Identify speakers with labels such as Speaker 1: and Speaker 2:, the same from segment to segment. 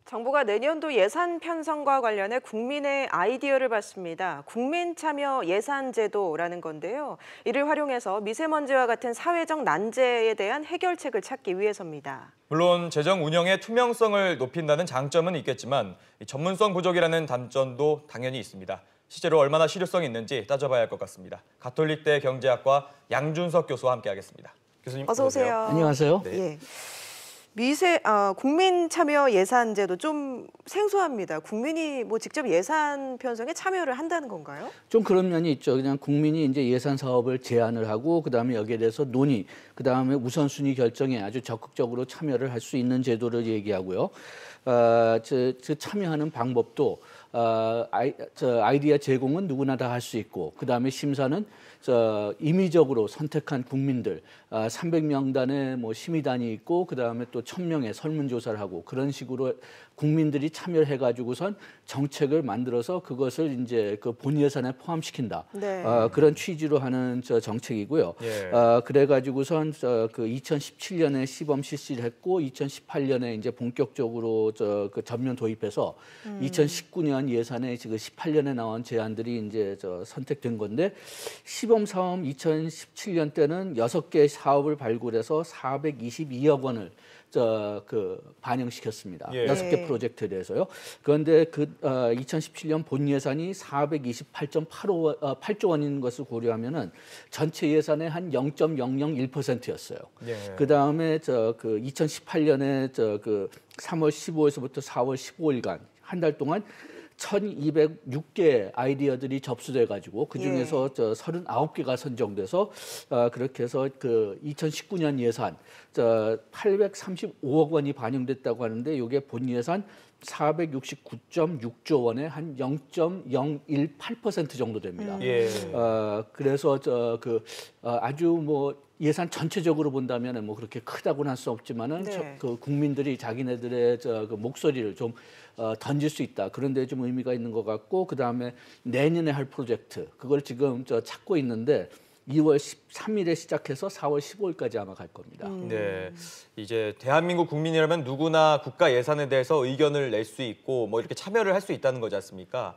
Speaker 1: 정부가 내년도 예산 편성과 관련해 국민의 아이디어를 받습니다. 국민참여 예산제도라는 건데요. 이를 활용해서 미세먼지와 같은 사회적 난제에 대한 해결책을 찾기 위해서입니다.
Speaker 2: 물론 재정 운영의 투명성을 높인다는 장점은 있겠지만 전문성 부족이라는 단점도 당연히 있습니다. 실제로 얼마나 실효성이 있는지 따져봐야 할 것 같습니다. 가톨릭대 경제학과 양준석 교수와 함께하겠습니다. 교수님
Speaker 1: 어서 오세요.
Speaker 3: 안녕하세요.
Speaker 1: 네. 예. 국민 참여 예산제도 좀 생소합니다. 국민이 직접 예산 편성에 참여를 한다는 건가요?
Speaker 3: 좀 그런 면이 있죠. 그냥 국민이 이제 예산 사업을 제안을 하고 그다음에 여기에 대해서 논의, 그다음에 우선순위 결정에 아주 적극적으로 참여를 할 수 있는 제도를 얘기하고요. 참여하는 방법도 아이디어 제공은 누구나 다 할 수 있고, 그다음에 심사는 임의적으로 선택한 국민들 300명단의 심의단이 있고, 그다음에 또 1000명의 설문조사를 하고, 그런 식으로 국민들이 참여를 해가지고선 정책을 만들어서 그것을 이제 그 본 예산에 포함시킨다.
Speaker 1: 네.
Speaker 3: 그런 취지로 하는 정책이고요.
Speaker 2: 예.
Speaker 3: 그래가지고선 그 2017년에 시범 실시를 했고, 2018년에 이제 본격적으로 그 전면 도입해서 2019년 예산에 지금 18년에 나온 제안들이 이제 선택된 건데, 시범 사업 2017년 때는 6개 사업을 발굴해서 422억 원을 반영시켰습니다.
Speaker 2: 예.
Speaker 3: 6개 프로젝트에 대해서요. 그런데 2017년 본 예산이 428.8조 원인 것을 고려하면은 전체 예산의 한 0.001%였어요.
Speaker 2: 예.
Speaker 3: 그다음에 2018년에 3월 15일서부터 4월 15일간 한 달 동안 1,206개 아이디어들이 접수돼 가지고 그중에서 39개가 선정돼서 그렇게 해서 그 2019년 예산 835억 원이 반영됐다고 하는데, 이게 본 예산 469.6조 원의 한 0.018% 정도 됩니다.
Speaker 2: 예.
Speaker 3: 그래서 아주 예산 전체적으로 본다면 그렇게 크다고는 할 수 없지만은
Speaker 1: 네.
Speaker 3: 그 국민들이 자기네들의 그 목소리를 좀 던질 수 있다. 그런데 좀 의미가 있는 것 같고, 그 다음에 내년에 할 프로젝트, 그걸 지금 찾고 있는데 2월 13일에 시작해서 4월 15일까지 아마 갈 겁니다.
Speaker 2: 네, 이제 대한민국 국민이라면 누구나 국가 예산에 대해서 의견을 낼 수 있고 이렇게 참여를 할 수 있다는 거지 않습니까?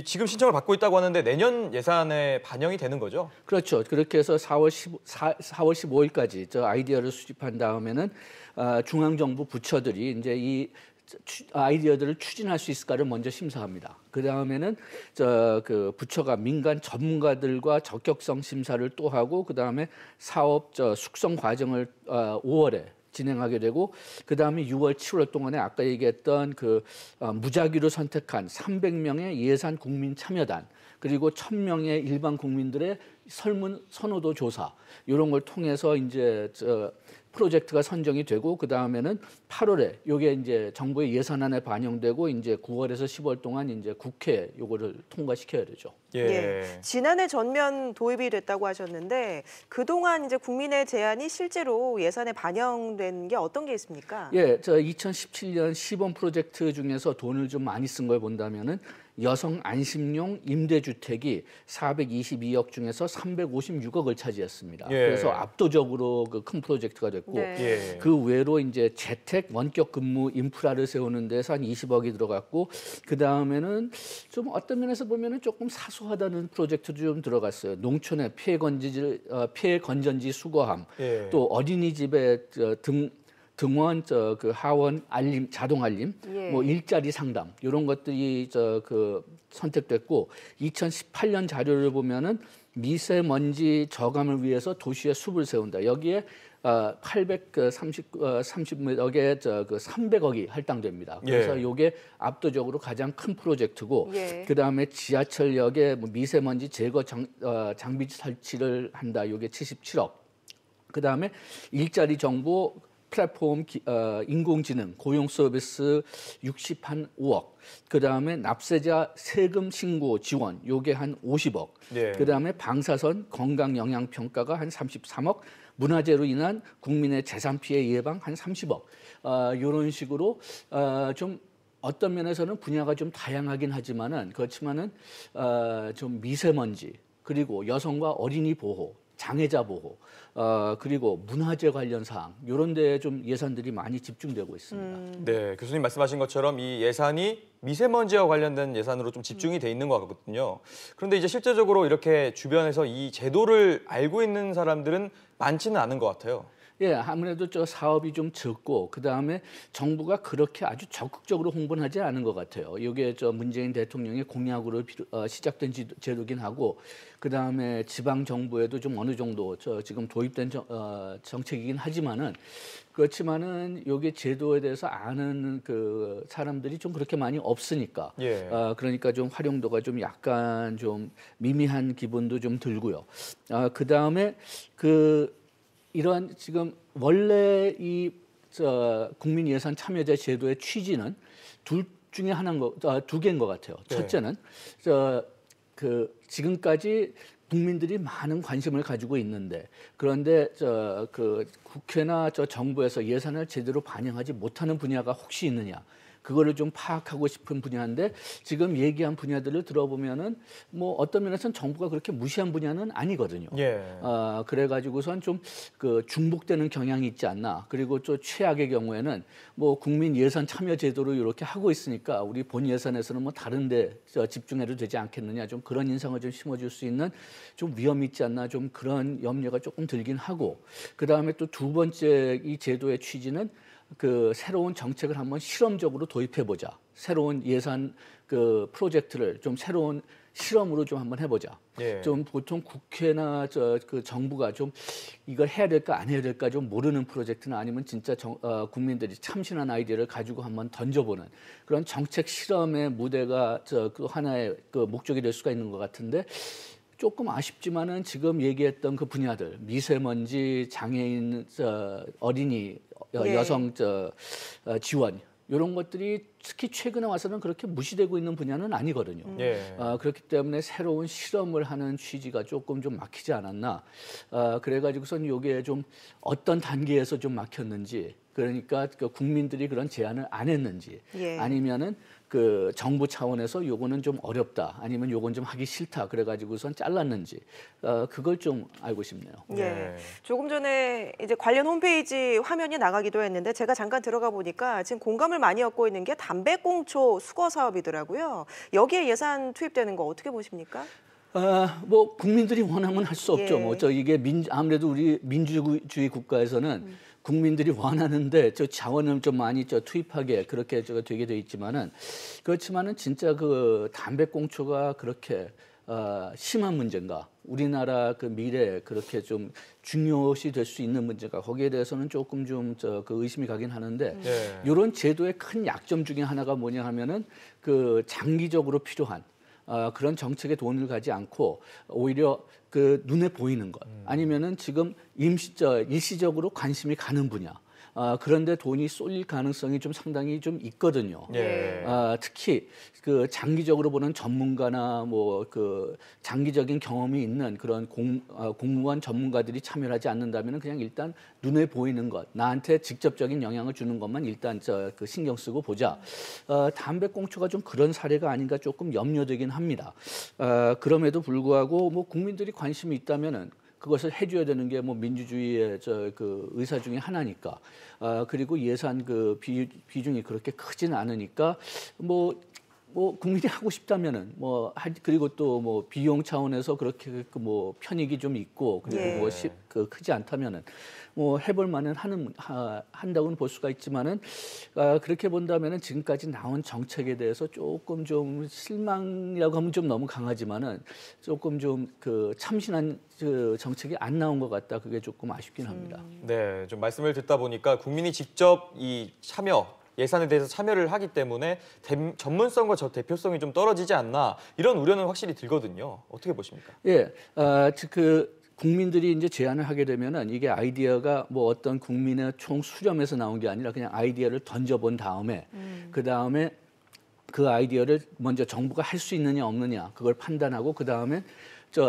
Speaker 2: 지금 신청을 받고 있다고 하는데 내년 예산에 반영이 되는 거죠?
Speaker 3: 그렇죠. 그렇게 해서 4월 15일까지 아이디어를 수집한 다음에는 중앙정부 부처들이 이제 이 아이디어들을 추진할 수 있을까를 먼저 심사합니다. 그 다음에는 그 부처가 민간 전문가들과 적격성 심사를 또 하고, 그 다음에 사업 숙성 과정을 5월에 진행하게 되고, 그 다음에 6월, 7월 동안에 아까 얘기했던 무작위로 선택한 300명의 예산 국민 참여단, 그리고 1000명의 일반 국민들의 설문 선호도 조사, 이런 걸 통해서 이제 프로젝트가 선정이 되고, 그 다음에는 8월에 이게 이제 정부의 예산안에 반영되고, 이제 9월에서 10월 동안 이제 국회 요거를 통과시켜야 되죠.
Speaker 2: 예.
Speaker 1: 예. 지난해 전면 도입이 됐다고 하셨는데 그동안 이제 국민의 제안이 실제로 예산에 반영된 게 어떤 게 있습니까?
Speaker 3: 예, 2017년 시범 프로젝트 중에서 돈을 좀 많이 쓴 걸 본다면은 여성 안심용 임대주택이 422억 중에서 356억을 차지했습니다.
Speaker 2: 예.
Speaker 3: 그래서 압도적으로 그 큰 프로젝트가 됐고,
Speaker 1: 네.
Speaker 2: 예.
Speaker 3: 그 외로 이제 재택 원격 근무 인프라를 세우는 데서 한 20억이 들어갔고, 그 다음에는 좀 어떤 면에서 보면은 조금 사소하다는 프로젝트도 좀 들어갔어요. 농촌의 피해 건전지 수거함,
Speaker 2: 예.
Speaker 3: 또 어린이집에 등원 그 하원 알림, 자동 알림,
Speaker 1: 예.
Speaker 3: 일자리 상담, 이런 것들이 선택됐고, 2018년 자료를 보면은 미세먼지 저감을 위해서 도시에 숲을 세운다. 여기에 830억에 300억이 할당됩니다. 그래서
Speaker 2: 예.
Speaker 3: 이게 압도적으로 가장 큰 프로젝트고,
Speaker 1: 예.
Speaker 3: 그 다음에 지하철역에 미세먼지 제거 장비 설치를 한다. 이게 77억. 그 다음에 일자리 정보 플랫폼 인공지능 고용 서비스 65억. 그 다음에 납세자 세금 신고 지원 요게 한 50억.
Speaker 2: 네.
Speaker 3: 그 다음에 방사선 건강 영향 평가가 한 33억. 문화재로 인한 국민의 재산 피해 예방 한 30억. 이런 식으로 좀 어떤 면에서는 분야가 좀 다양하긴 하지만은 그렇지만은 좀 미세먼지, 그리고 여성과 어린이 보호, 장애자 보호, 그리고 문화재 관련 사항 이런 데에 좀 예산들이 많이 집중되고 있습니다.
Speaker 2: 네, 교수님 말씀하신 것처럼 이 예산이 미세먼지와 관련된 예산으로 좀 집중이 돼 있는 것 같거든요. 그런데 이제 실제적으로 이렇게 주변에서 이 제도를 알고 있는 사람들은 많지는 않은 것 같아요.
Speaker 3: 예, 아무래도 저 사업이 좀 적고 그 다음에 정부가 그렇게 아주 적극적으로 홍보는 하지 않은 것 같아요. 이게 저 문재인 대통령의 공약으로 시작된 제도긴 하고 그 다음에 지방 정부에도 좀 어느 정도 저 지금 도입된 정책이긴 하지만은 그렇지만은 여기 제도에 대해서 아는 그 사람들이 좀 그렇게 많이 없으니까
Speaker 2: 예.
Speaker 3: 그러니까 좀 활용도가 좀 약간 좀 미미한 기분도 좀 들고요. 그 다음에 이러한 지금 원래 국민 예산 참여자 제도의 취지는 둘 중에 두 개인 것 같아요.
Speaker 2: 네.
Speaker 3: 첫째는 지금까지 국민들이 많은 관심을 가지고 있는데 그런데 국회나 정부에서 예산을 제대로 반영하지 못하는 분야가 혹시 있느냐? 그거를 좀 파악하고 싶은 분야인데 지금 얘기한 분야들을 들어보면은 뭐 어떤 면에서는 정부가 그렇게 무시한 분야는 아니거든요.
Speaker 2: 예.
Speaker 3: 그래가지고선 좀 중복되는 경향이 있지 않나. 그리고 또 최악의 경우에는 뭐 국민 예산 참여 제도로 이렇게 하고 있으니까 우리 본 예산에서는 뭐 다른데 집중해도 되지 않겠느냐. 좀 그런 인상을 좀 심어줄 수 있는 좀 위험이 있지 않나. 좀 그런 염려가 조금 들긴 하고. 그 다음에 또 두 번째 이 제도의 취지는 새로운 정책을 한번 실험적으로 도입해보자. 새로운 예산 프로젝트를 좀 새로운 실험으로 좀 한번 해보자.
Speaker 2: 예.
Speaker 3: 좀 보통 국회나 정부가 좀 이걸 해야 될까 안 해야 될까 좀 모르는 프로젝트나 아니면 진짜 국민들이 참신한 아이디어를 가지고 한번 던져보는 그런 정책 실험의 무대가 그 하나의 목적이 될 수가 있는 것 같은데 조금 아쉽지만은 지금 얘기했던 그 분야들 미세먼지, 장애인, 어린이,
Speaker 1: 예.
Speaker 3: 여성 지원 이런 것들이 특히 최근에 와서는 그렇게 무시되고 있는 분야는 아니거든요.
Speaker 2: 예.
Speaker 3: 그렇기 때문에 새로운 실험을 하는 취지가 조금 좀 막히지 않았나. 그래가지고선 이게 좀 어떤 단계에서 좀 막혔는지 그러니까 국민들이 그런 제안을 안 했는지
Speaker 1: 예.
Speaker 3: 아니면은 정부 차원에서 요거는 좀 어렵다 아니면 요건 좀 하기 싫다 그래가지고선 잘랐는지 그걸 좀 알고 싶네요.
Speaker 1: 예.
Speaker 2: 네.
Speaker 1: 조금 전에 이제 관련 홈페이지 화면이 나가기도 했는데 제가 잠깐 들어가 보니까 지금 공감을 많이 얻고 있는 게 담배꽁초 수거 사업이더라고요. 여기에 예산 투입되는 거 어떻게 보십니까?
Speaker 3: 뭐 국민들이 원하면 할 수 없죠.
Speaker 1: 예.
Speaker 3: 뭐 이게 아무래도 우리 민주주의 국가에서는 국민들이 원하는데 자원을 좀 많이 투입하게 그렇게 되게 돼 있지만은 그렇지만은 진짜 담배꽁초가 그렇게 심한 문제인가? 우리나라 미래에 그렇게 좀 중요시 될 수 있는 문제가 거기에 대해서는 조금 좀 의심이 가긴 하는데
Speaker 2: 네.
Speaker 3: 이런 제도의 큰 약점 중에 하나가 뭐냐 하면은 장기적으로 필요한 그런 정책에 돈을 가지 않고 오히려 눈에 보이는 것 아니면은 지금 일시적으로 관심이 가는 분야 그런데 돈이 쏠릴 가능성이 좀 상당히 좀 있거든요.
Speaker 2: 예.
Speaker 3: 특히 장기적으로 보는 전문가나 뭐 장기적인 경험이 있는 그런 공무원 전문가들이 참여하지 않는다면 그냥 일단 눈에 보이는 것, 나한테 직접적인 영향을 주는 것만 일단 신경 쓰고 보자. 담배꽁초가 좀 그런 사례가 아닌가 조금 염려되긴 합니다. 그럼에도 불구하고 뭐 국민들이 관심이 있다면은. 그것을 해줘야 되는 게 뭐 민주주의의 의사 중에 하나니까 그리고 예산 비중이 그렇게 크지는 않으니까 뭐 국민이 하고 싶다면은 그리고 또 뭐 비용 차원에서 그렇게 뭐 편익이 좀 있고 그리고
Speaker 1: 예.
Speaker 3: 뭐 크지 않다면은 뭐 해볼 만은 한다고는 볼 수가 있지만은 그렇게 본다면은 지금까지 나온 정책에 대해서 조금 좀 실망이라고 하면 좀 너무 강하지만은 조금 좀 참신한 정책이 안 나온 것 같다. 그게 조금 아쉽긴 합니다.
Speaker 2: 네, 좀 말씀을 듣다 보니까 국민이 직접 이 예산에 대해서 참여를 하기 때문에 전문성과 대표성이 좀 떨어지지 않나 이런 우려는 확실히 들거든요. 어떻게 보십니까?
Speaker 3: 예, 국민들이 이제 제안을 하게 되면은 이게 아이디어가 뭐 어떤 국민의 총 수렴에서 나온 게 아니라 그냥 아이디어를 던져본 다음에 그 다음에 그 아이디어를 먼저 정부가 할 수 있느냐 없느냐 그걸 판단하고 그 다음에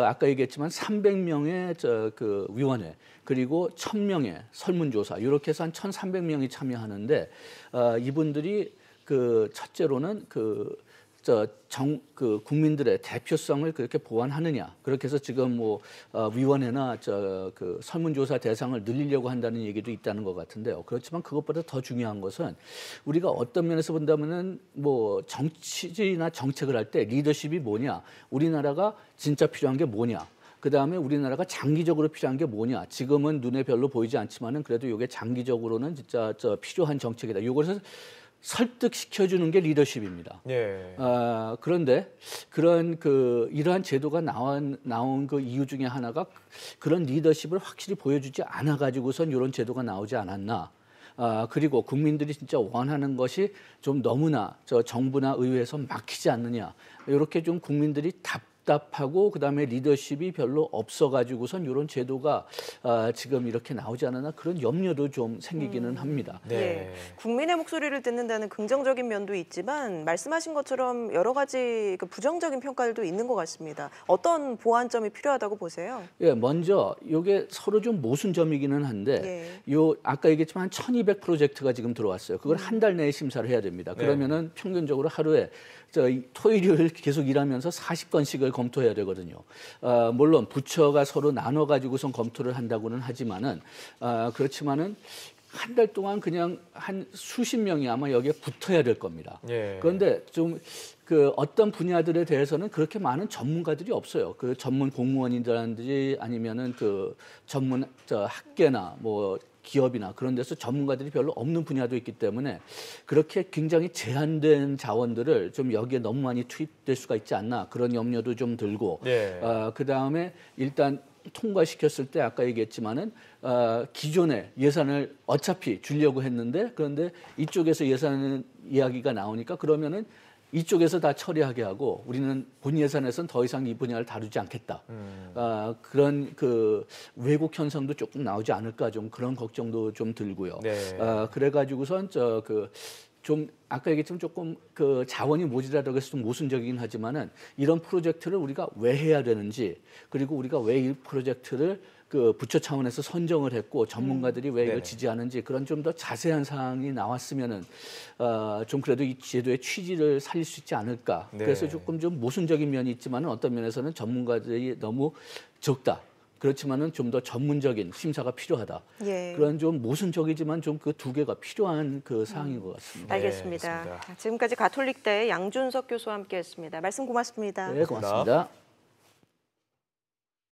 Speaker 3: 아까 얘기했지만 300명의 위원회 그리고 1000명의 설문조사 이렇게 해서 한 1300명이 참여하는데 이분들이 첫째로는 그 국민들의 대표성을 그렇게 보완하느냐. 그렇게 해서 지금 뭐 위원회나 그 설문조사 대상을 늘리려고 한다는 얘기도 있다는 것 같은데요. 그렇지만 그것보다 더 중요한 것은 우리가 어떤 면에서 본다면은 뭐 정치나 정책을 할 때 리더십이 뭐냐, 우리나라가 진짜 필요한 게 뭐냐. 그다음에 우리나라가 장기적으로 필요한 게 뭐냐. 지금은 눈에 별로 보이지 않지만은 그래도 이게 장기적으로는 진짜 필요한 정책이다. 이것을 설득시켜주는 게 리더십입니다.
Speaker 2: 예.
Speaker 3: 그런데 이러한 제도가 나온 그 이유 중에 하나가 그런 리더십을 확실히 보여주지 않아 가지고선 이런 제도가 나오지 않았나. 그리고 국민들이 진짜 원하는 것이 좀 너무나 정부나 의회에서 막히지 않느냐. 이렇게 좀 국민들이 답답하고 그다음에 리더십이 별로 없어가지고선 이런 제도가 지금 이렇게 나오지 않았나 그런 염려도 좀 생기기는 합니다.
Speaker 2: 네.
Speaker 1: 예, 국민의 목소리를 듣는다는 긍정적인 면도 있지만 말씀하신 것처럼 여러 가지 그 부정적인 평가들도 있는 것 같습니다. 어떤 보완점이 필요하다고 보세요?
Speaker 3: 예, 먼저 이게 서로 좀 모순점이기는 한데 아까 얘기했지만 한 1,200 프로젝트가 지금 들어왔어요. 그걸 한 달 내에 심사를 해야 됩니다. 그러면은 평균적으로 하루에 토요일 일요일 계속 일하면서 40건씩을 검토해야 되거든요. 물론 부처가 서로 나눠 가지고선 검토를 한다고는 하지만은 그렇지만은 한 달 동안 그냥 한 수십 명이 아마 여기에 붙어야 될 겁니다.
Speaker 2: 예.
Speaker 3: 그런데 좀 그 어떤 분야들에 대해서는 그렇게 많은 전문가들이 없어요. 그 전문 공무원이라든지 아니면은 그 전문 학계나 뭐 기업이나 그런 데서 전문가들이 별로 없는 분야도 있기 때문에 그렇게 굉장히 제한된 자원들을 좀 여기에 너무 많이 투입될 수가 있지 않나 그런 염려도 좀 들고
Speaker 2: 네.
Speaker 3: 그다음에 일단 통과시켰을 때 아까 얘기했지만은 기존의 예산을 어차피 주려고 했는데 그런데 이쪽에서 예산 이야기가 나오니까 그러면은 이쪽에서 다 처리하게 하고 우리는 본 예산에서는 더 이상 이 분야를 다루지 않겠다. 그런 그 왜곡 현상도 조금 나오지 않을까 좀 그런 걱정도 좀 들고요.
Speaker 2: 네.
Speaker 3: 그래가지고선 좀 아까 얘기했지만 조금 그 자원이 모자라다고 해서 좀 모순적이긴 하지만은 이런 프로젝트를 우리가 왜 해야 되는지 그리고 우리가 왜 이 프로젝트를 그 부처 차원에서 선정을 했고 전문가들이 왜 이걸
Speaker 2: 네네.
Speaker 3: 지지하는지 그런 좀 더 자세한 사항이 나왔으면은 좀 그래도 이 제도의 취지를 살릴 수 있지 않을까.
Speaker 2: 네.
Speaker 3: 그래서 조금 좀 모순적인 면이 있지만은 어떤 면에서는 전문가들이 너무 적다. 그렇지만은 좀 더 전문적인 심사가 필요하다.
Speaker 1: 예.
Speaker 3: 그런 좀 모순적이지만 좀 그 두 개가 필요한 그 사항인 것 같습니다.
Speaker 1: 알겠습니다.
Speaker 2: 알겠습니다.
Speaker 1: 지금까지 가톨릭대 양준석 교수와 함께했습니다. 말씀 고맙습니다.
Speaker 3: 네, 고맙습니다.